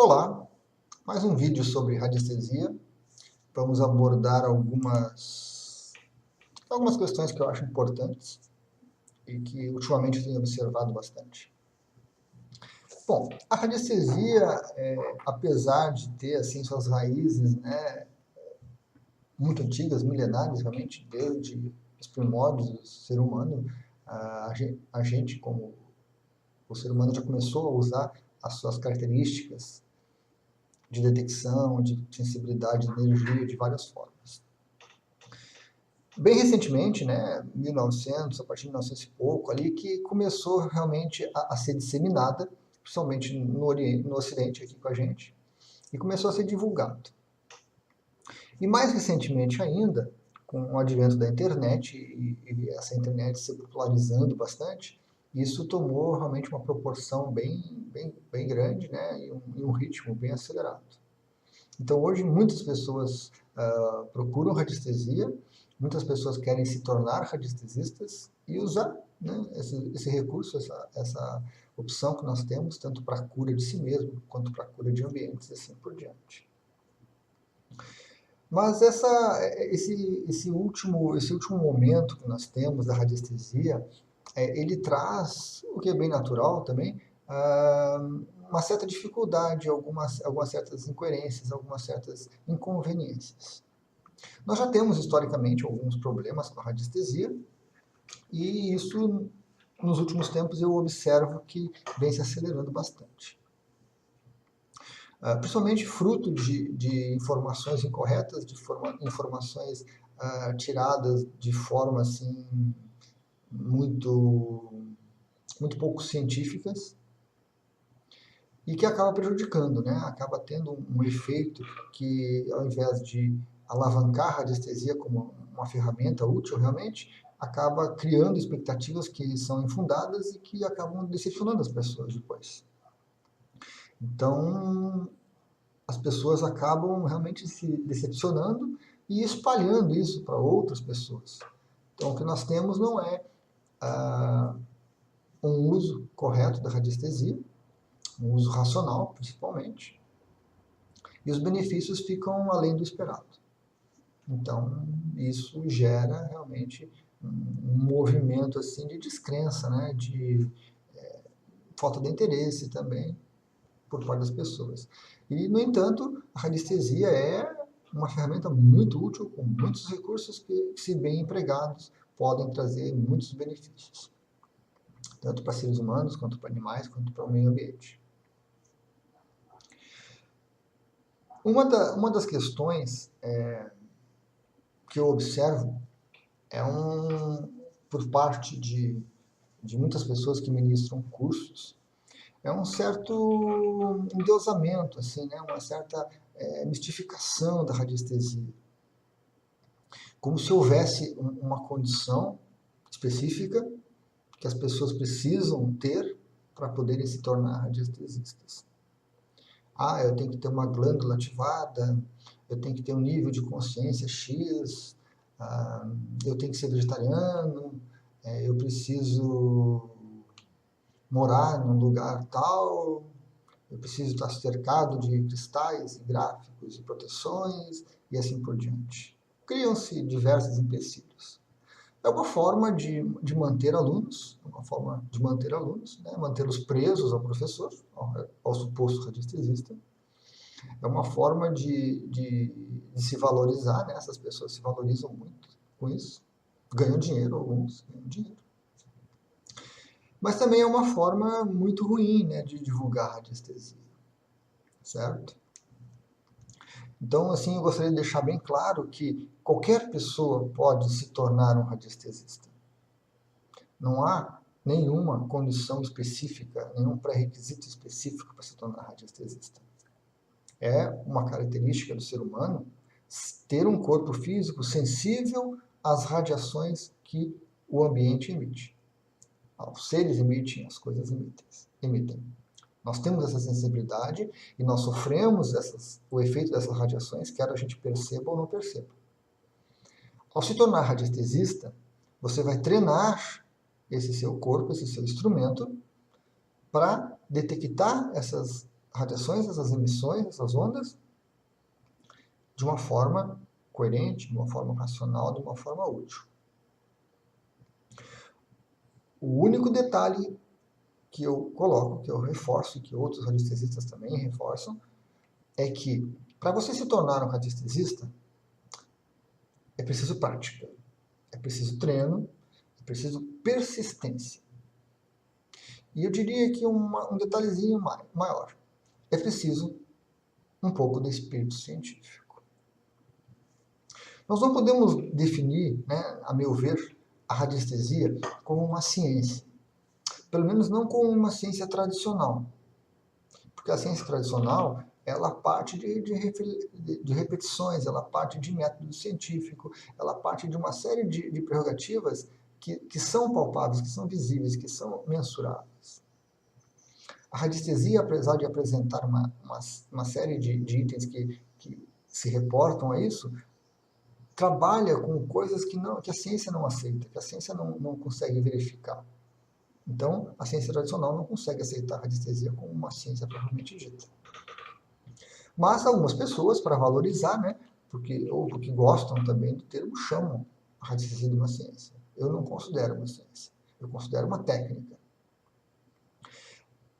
Olá, mais um vídeo sobre radiestesia. Vamos abordar algumas questões que eu acho importantes e que ultimamente eu tenho observado bastante. Bom, a radiestesia, apesar de ter assim suas raízes, né, muito antigas, milenares, realmente, desde os primórdios do ser humano, a gente, como o ser humano, já começou a usar as suas características de detecção, de sensibilidade de energia, de várias formas. Bem recentemente, né, 1900, a partir de 1900 e pouco, ali, que começou realmente a ser disseminada, principalmente no Ocidente, aqui com a gente, e começou a ser divulgado. E mais recentemente ainda, com o advento da internet e essa internet se popularizando bastante, isso tomou realmente uma proporção bem grande, né, e um ritmo bem acelerado. Então, hoje, muitas pessoas procuram radiestesia, muitas pessoas querem se tornar radiestesistas e usar, né, esse recurso, essa opção que nós temos, tanto para a cura de si mesmo, quanto para a cura de ambientes e assim por diante. Mas esse último momento que nós temos da radiestesia, ele traz, o que é bem natural também, uma certa dificuldade, algumas certas incoerências, algumas certas inconveniências. Nós já temos historicamente alguns problemas com a radiestesia, e isso nos últimos tempos eu observo que vem se acelerando bastante. Principalmente fruto de informações incorretas, informações tiradas de forma assim, muito pouco científicas, e que acaba prejudicando, né? Acaba tendo um efeito que, ao invés de alavancar a radiestesia como uma ferramenta útil realmente, acaba criando expectativas que são infundadas e que acabam decepcionando as pessoas depois. Então, as pessoas acabam realmente se decepcionando e espalhando isso para outras pessoas. Então, o que nós temos não é um uso correto da radiestesia, um uso racional, principalmente, e os benefícios ficam além do esperado. Então, isso gera realmente um movimento assim de descrença, né, de falta de interesse também por parte das pessoas. E, no entanto, a radiestesia é uma ferramenta muito útil, com muitos recursos que, se bem empregados, podem trazer muitos benefícios, tanto para seres humanos, quanto para animais, quanto para o meio ambiente. Uma das questões que eu observo por parte de muitas pessoas que ministram cursos, é um certo endeusamento, assim, né? Uma certa mistificação da radiestesia. Como se houvesse uma condição específica que as pessoas precisam ter para poderem se tornar radiestesistas. Eu tenho que ter uma glândula ativada, eu tenho que ter um nível de consciência X, eu tenho que ser vegetariano, eu preciso morar num lugar tal, eu preciso estar cercado de cristais e gráficos e proteções e assim por diante. Criam-se diversos empecilhos. É uma forma de manter alunos, né? Mantê-los presos ao professor, ao suposto radiestesista. É uma forma de se valorizar, né? Essas pessoas se valorizam muito com isso, ganham dinheiro, alguns ganham dinheiro. Mas também é uma forma muito ruim, né, de divulgar a radiestesia, certo? Então, assim, eu gostaria de deixar bem claro que qualquer pessoa pode se tornar um radiestesista. Não há nenhuma condição específica, nenhum pré-requisito específico para se tornar radiestesista. É uma característica do ser humano ter um corpo físico sensível às radiações que o ambiente emite. Os seres emitem, as coisas emitem. Nós temos essa sensibilidade e nós sofremos o efeito dessas radiações, quer a gente perceba ou não perceba. Ao se tornar radiestesista, você vai treinar esse seu corpo, esse seu instrumento, para detectar essas radiações, essas emissões, essas ondas, de uma forma coerente, de uma forma racional, de uma forma útil. O único detalhe que eu coloco, que eu reforço, que outros radiestesistas também reforçam, é que para você se tornar um radiestesista, é preciso prática, é preciso treino, é preciso persistência. E eu diria que um detalhezinho maior, é preciso um pouco de espírito científico. Nós não podemos definir, né, a meu ver, a radiestesia como uma ciência. Pelo menos não como uma ciência tradicional. Porque a ciência tradicional, ela parte de repetições, ela parte de método científico, ela parte de uma série de prerrogativas que são palpáveis, que são visíveis, que são mensuráveis. A radiestesia, apesar de apresentar uma série de itens que se reportam a isso, trabalha com coisas que a ciência não aceita, que a ciência não consegue verificar. Então, a ciência tradicional não consegue aceitar a radiestesia como uma ciência propriamente dita. Mas algumas pessoas, para valorizar, né, porque gostam também do termo, chamam a radiestesia de uma ciência. Eu não considero uma ciência, eu considero uma técnica.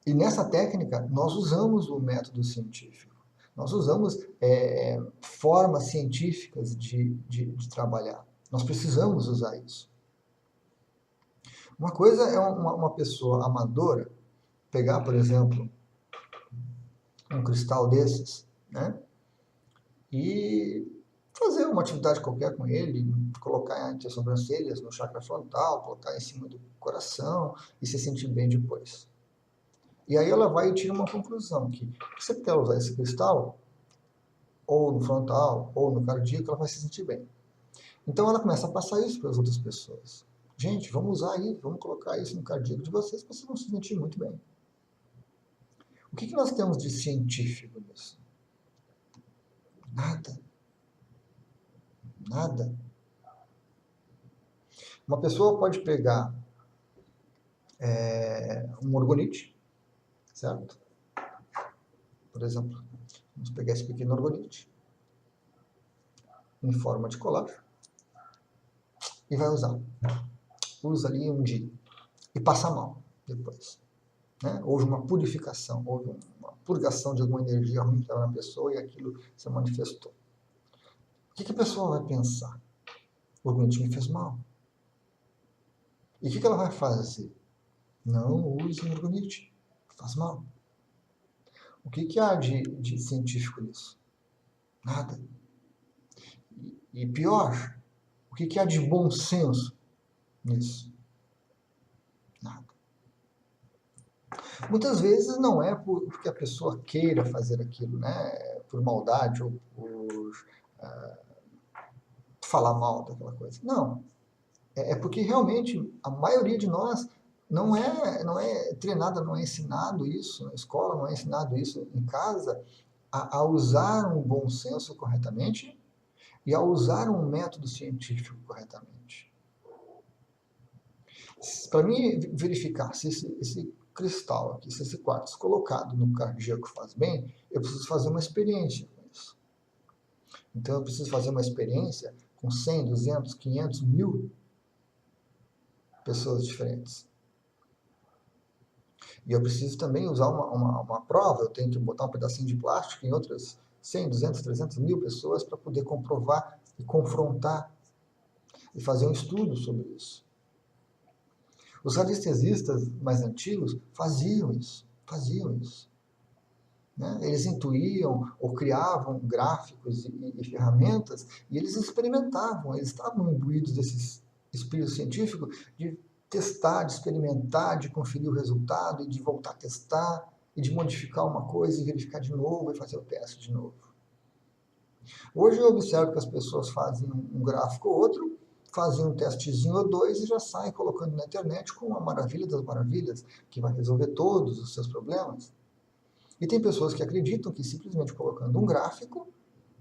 E nessa técnica, nós usamos o método científico. Nós usamos formas científicas de trabalhar. Nós precisamos usar isso. Uma coisa é uma pessoa amadora pegar, por exemplo, um cristal desses, né, e fazer uma atividade qualquer com ele, colocar entre as sobrancelhas, no chakra frontal, colocar em cima do coração e se sentir bem depois. E aí ela vai e tira uma conclusão, que se você quer usar esse cristal, ou no frontal, ou no cardíaco, ela vai se sentir bem. Então ela começa a passar isso para as outras pessoas. Gente, vamos usar isso, vamos colocar isso no cardíaco de vocês, para vocês vão se sentir muito bem. O que nós temos de científico nisso? Nada. Nada. Uma pessoa pode pegar um orgonite, certo? Por exemplo, vamos pegar esse pequeno orgonite em forma de colar e vai usar. Usa ali um dia e passa mal depois. Né? Houve uma purificação, houve uma purgação de alguma energia ruim que estava na pessoa e aquilo se manifestou. O que a pessoa vai pensar? O orgonite me fez mal. E o que ela vai fazer? Não use o orgonite, faz mal. O que há de científico nisso? Nada. E pior, o que há de bom senso nisso? Nada. Muitas vezes não é porque a pessoa queira fazer aquilo, né? Por maldade ou por falar mal daquela coisa. Não. É porque realmente a maioria de nós não é treinada, não é ensinado isso na escola, não é ensinado isso em casa, a usar um bom senso corretamente e a usar um método científico corretamente. Para mim verificar se esse cristal aqui, se esse quartzo colocado no cardíaco faz bem, eu preciso fazer uma experiência com isso. Então eu preciso fazer uma experiência com 100, 200, 500, 1000 pessoas diferentes. E eu preciso também usar uma prova, eu tenho que botar um pedacinho de plástico em outras 100, 200, 300, 1000 pessoas para poder comprovar e confrontar e fazer um estudo sobre isso. Os radiestesistas mais antigos faziam isso. Né? Eles intuíam ou criavam gráficos e ferramentas e eles experimentavam, eles estavam imbuídos desse espírito científico de testar, de experimentar, de conferir o resultado e de voltar a testar e de modificar uma coisa e verificar de novo e fazer o teste de novo. Hoje eu observo que as pessoas fazem um gráfico ou outro, fazem um testezinho ou dois e já saem colocando na internet com uma maravilha das maravilhas que vai resolver todos os seus problemas. E tem pessoas que acreditam que simplesmente colocando um gráfico,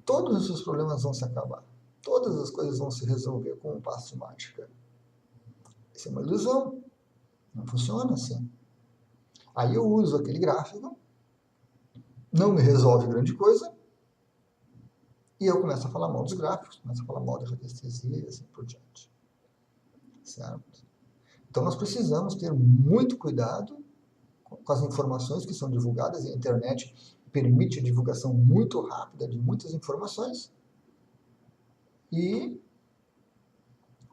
todos os seus problemas vão se acabar. Todas as coisas vão se resolver com um passo de mágica. Isso é uma ilusão. Não funciona assim. Aí eu uso aquele gráfico não me resolve grande coisa, e eu começo a falar mal dos gráficos, começo a falar mal da radiestesia e assim por diante. Certo? Então nós precisamos ter muito cuidado com as informações que são divulgadas, e a internet permite a divulgação muito rápida de muitas informações, e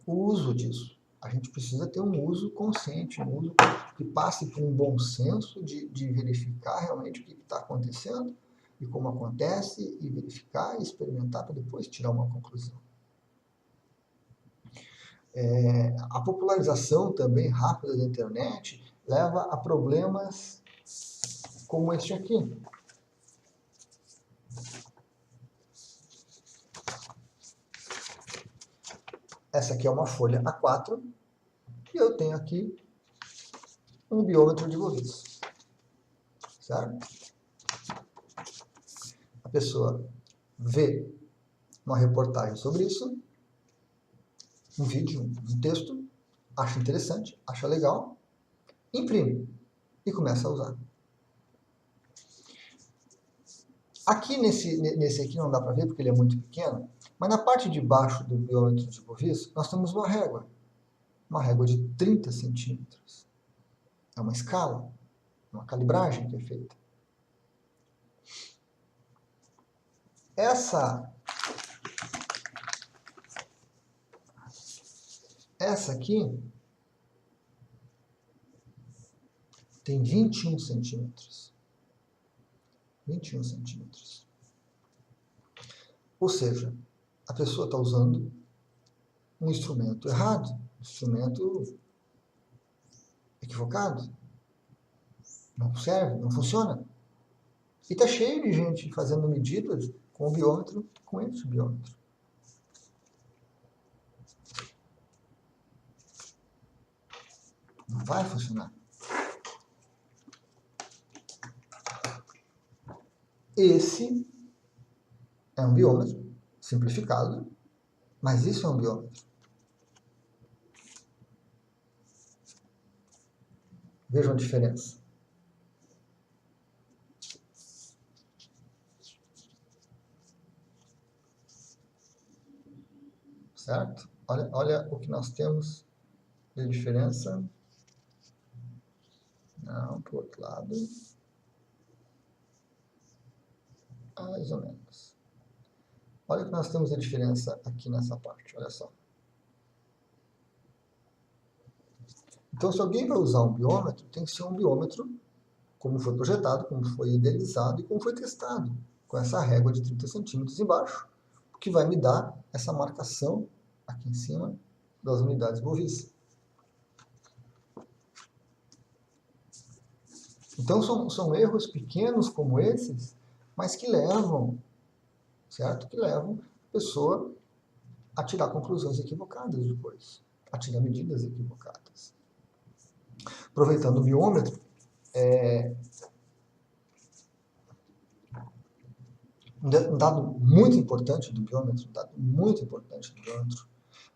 o uso disso. A gente precisa ter um uso consciente, um uso que passe por um bom senso de verificar realmente o que está acontecendo e como acontece, e verificar e experimentar para depois tirar uma conclusão. A popularização também rápida da internet leva a problemas como este aqui. Essa aqui é uma folha A4 e eu tenho aqui um biômetro de Vovis. Certo? A pessoa vê uma reportagem sobre isso, um vídeo, um texto, acha interessante, acha legal, imprime e começa a usar. Aqui nesse aqui não dá para ver porque ele é muito pequeno, mas na parte de baixo do biômetro de Vovis nós temos uma régua de 30 centímetros. É uma escala, uma calibragem que é feita. Essa aqui tem 21 centímetros. 21 centímetros. Ou seja, a pessoa está usando um instrumento errado, um instrumento equivocado. Não serve, não funciona. E está cheio de gente fazendo medidas com o biômetro, com esse biômetro. Não vai funcionar. Esse é um biômetro simplificado, mas isso é um biômetro. Vejam a diferença. Certo? Olha o que nós temos de diferença. Não, para o outro lado. Mais ou menos. Olha o que nós temos de diferença aqui nessa parte, olha só. Então, se alguém vai usar um biômetro, tem que ser um biômetro como foi projetado, como foi idealizado e como foi testado, com essa régua de 30 centímetros embaixo, que vai me dar essa marcação aqui em cima das unidades Vovis. Então, são erros pequenos como esses, mas que levam, certo? Que levam a pessoa a tirar conclusões equivocadas depois, a tirar medidas equivocadas. Aproveitando o biômetro, um dado muito importante do biômetro,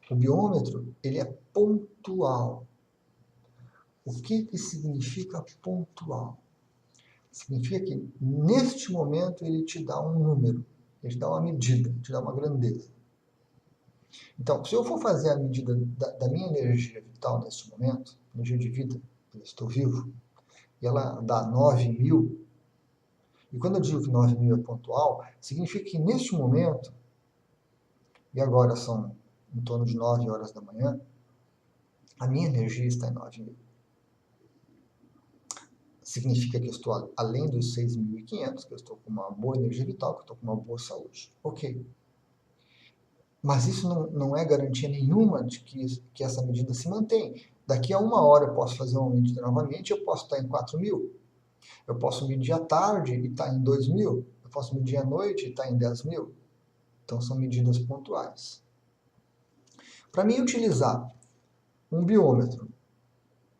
o biômetro, ele é pontual. O que significa pontual? Significa que, neste momento, ele te dá um número, ele te dá uma medida, te dá uma grandeza. Então, se eu for fazer a medida da minha energia vital neste momento, energia de vida, eu estou vivo, e ela dá 9.000, e quando eu digo que 9.000 é pontual, significa que neste momento, e agora são em torno de 9 horas da manhã, a minha energia está em 9.000. Significa que eu estou além dos 6.500, que eu estou com uma boa energia vital, que eu estou com uma boa saúde. Ok. Mas isso não é garantia nenhuma de que essa medida se mantém. Daqui a 1 hora eu posso fazer uma medida novamente, eu posso estar em 4.000. Eu posso medir à tarde e estar em 2.000. Eu posso medir à noite e estar em 10.000. Então são medidas pontuais. Para mim utilizar um biômetro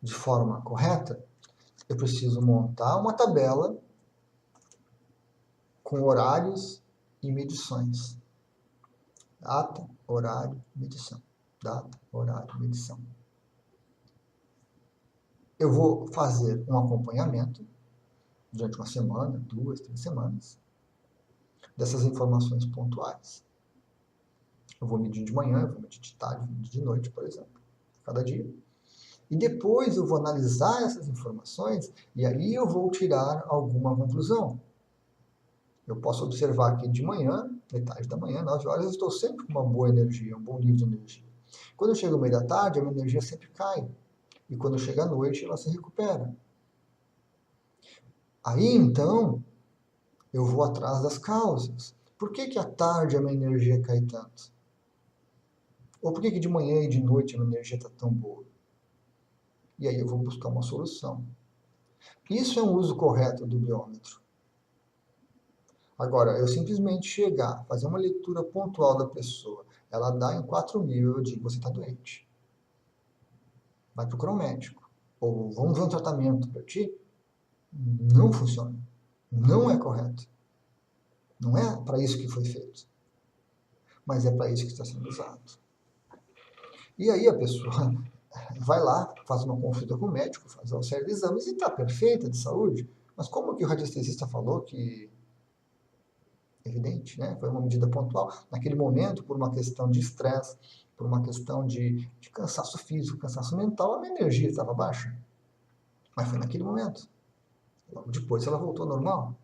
de forma correta, eu preciso montar uma tabela com horários e medições. Data, horário, medição. Data, horário, medição. Eu vou fazer um acompanhamento durante uma semana, 2, 3 semanas, dessas informações pontuais. Eu vou medir de manhã, eu vou medir de tarde, eu vou medir de noite, por exemplo, cada dia. E depois eu vou analisar essas informações e aí eu vou tirar alguma conclusão. Eu posso observar que de manhã, metade da manhã, 9 horas, eu estou sempre com uma boa energia, um bom nível de energia. Quando eu chego ao meio da tarde, a minha energia sempre cai. E quando chega à noite, ela se recupera. Aí, então, eu vou atrás das causas. Por que que à tarde a minha energia cai tanto? Ou por que que de manhã e de noite a minha energia está tão boa? E aí eu vou buscar uma solução. Isso é um uso correto do biômetro. Agora, eu simplesmente chegar, fazer uma leitura pontual da pessoa, ela dá em 4.000, eu digo, você está doente. Vai procurar um médico. Ou vamos ver um tratamento para ti. Não funciona. Não é correto. Não é para isso que foi feito. Mas é para isso que está sendo usado. E aí a pessoa vai lá, faz uma consulta com o médico, faz uma série de exames e está perfeita de saúde. Mas como que o radiestesista falou que evidente, né? Foi uma medida pontual. Naquele momento, por uma questão de estresse, por uma questão de cansaço físico, cansaço mental, a minha energia estava baixa. Mas foi naquele momento. Logo depois ela voltou ao normal.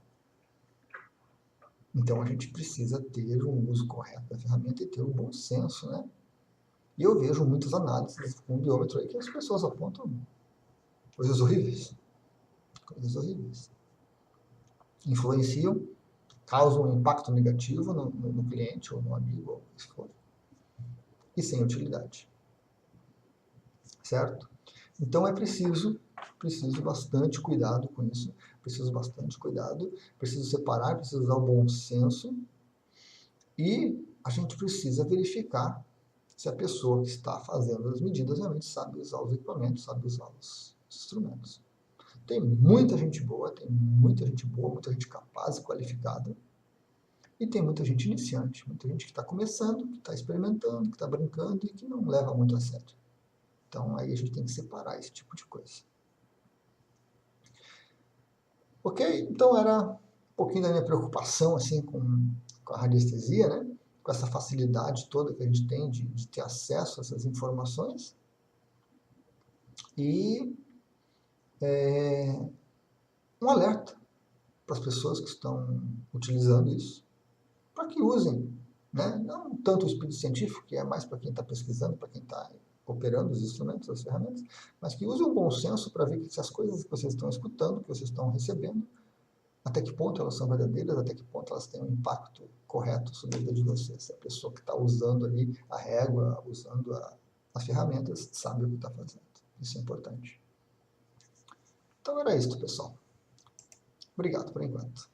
Então a gente precisa ter um uso correto da ferramenta e ter um bom senso, né? E eu vejo muitas análises com o biômetro aí que as pessoas apontam coisas horríveis. Coisas horríveis. Influenciam, causam um impacto negativo no cliente ou no amigo, ou o que for. E sem utilidade. Certo? Então é preciso bastante cuidado com isso, preciso bastante cuidado, preciso separar, preciso usar o bom senso e a gente precisa verificar se a pessoa que está fazendo as medidas realmente sabe usar os equipamentos, sabe usar os instrumentos. Tem muita gente boa, muita gente capaz e qualificada, e tem muita gente iniciante, muita gente que está começando, que está experimentando, que está brincando e que não leva muito a sério. Então aí a gente tem que separar esse tipo de coisa. Ok? Então era um pouquinho da minha preocupação assim, com a radiestesia, né? Com essa facilidade toda que a gente tem de ter acesso a essas informações. E um alerta para as pessoas que estão utilizando isso, para que usem, né? Não tanto o espírito científico, que é mais para quem está pesquisando, para quem está operando os instrumentos, as ferramentas, mas que usem o bom senso para ver que se as coisas que vocês estão escutando, que vocês estão recebendo, até que ponto elas são verdadeiras, até que ponto elas têm um impacto correto sobre a vida de vocês. Se a pessoa que está usando ali a régua, usando as ferramentas, sabe o que está fazendo. Isso é importante. Então era isso, pessoal. Obrigado por enquanto.